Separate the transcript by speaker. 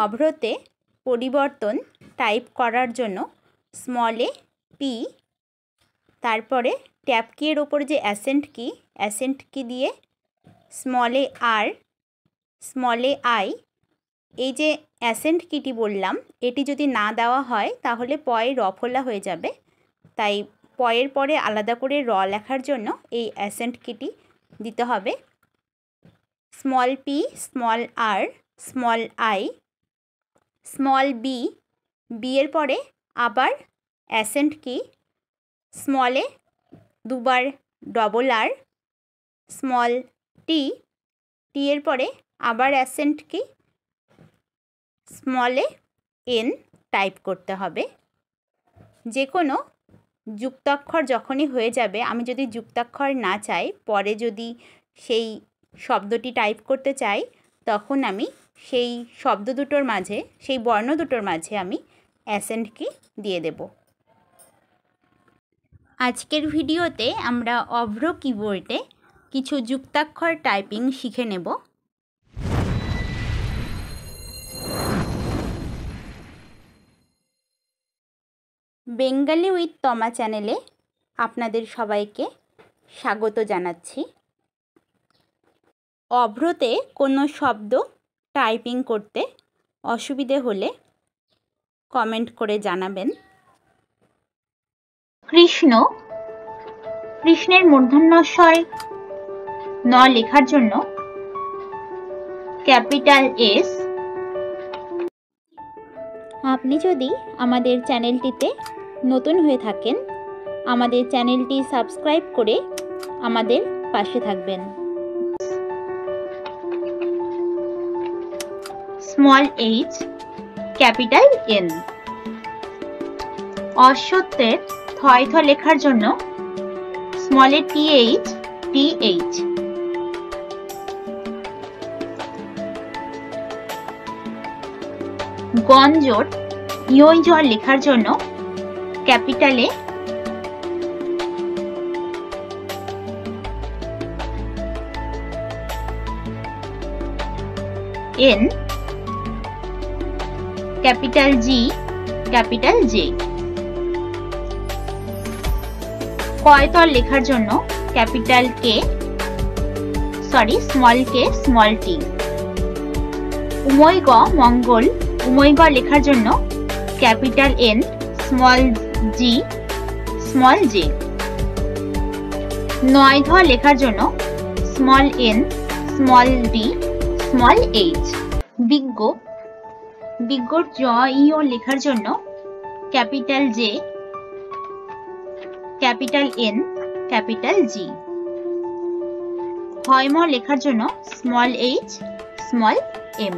Speaker 1: অভ্রতে পরিবর্তন টাইপ করার জন্য স্মল এ পি, তারপরে ট্যাব কি এর ওপরে যে অ্যাসেন্ট কি দিয়ে small a r, small a i. এই যে অ্যাসেন্ট কিটি বললাম, এটি যদি না দেওয়া হয় তাহলে পয়ে র ফোলা হয়ে যাবে, তাই পয়ের পরে আলাদা করে র লেখার জন্য এই অ্যাসেন্ট কিটি দিতে হবে। Small p, small r, small i, small b, b এর পরে আবার অ্যাসেন্ট কি, স্মল এ দুবার ডবল আর, স্মল টি, টি এর পরে আবার অ্যাসেন্ট কি, স্মল এ এন টাইপ করতে হবে। যে কোনো যুক্তাক্ষর যখনই হয়ে যাবে, আমি যদি যুক্তাক্ষর না চাই, পরে যদি সেই শব্দটি টাইপ করতে চাই, তখন আমি সেই শব্দ দুটোর মাঝে, সেই বর্ণ দুটোর মাঝে আমি অ্যাসেন্ট কি দিয়ে দেব। আজকের ভিডিওতে আমরা অভ্র কিবোর্ডে কিছু যুক্তাক্ষর টাইপিং শিখে নেব। বেঙ্গলি উইথ তমা চ্যানেলে আপনাদের সবাইকে স্বাগত জানাচ্ছি। অভ্রতে কোনো শব্দ টাইপিং করতে অসুবিধে হলে কমেন্ট করে জানাবেন। কৃষ্ণ, কৃষ্ণের মূর্ধন্যস্বয় ন লেখার জন্য ক্যাপিটাল এস। আপনি যদি আমাদের চ্যানেলটিতে নতুন হয়ে থাকেন, আমাদের চ্যানেলটি সাবস্ক্রাইব করে আমাদের পাশে থাকবেন। Small H, capital N. অশ্বত্থের থয় থ লেখার জন্য small A T H, T H. গঞ্জোর ইয়ই জ লেখার জন্য capital A, N, capital G, capital J. কয়তল লেখার জন্য capital K, small K, small T. উমৈগ মঙ্গল, উমৈগ লেখার জন্য capital N, small G, small J. নয়ধ লেখার জন্য small N, small D, small H. বিজ্ঞ, বিজ্ঞর জ ইও লেখার জন্য capital J, capital N, capital G. হয়ম লেখার জন্য স্মল এইচ, স্মল এম।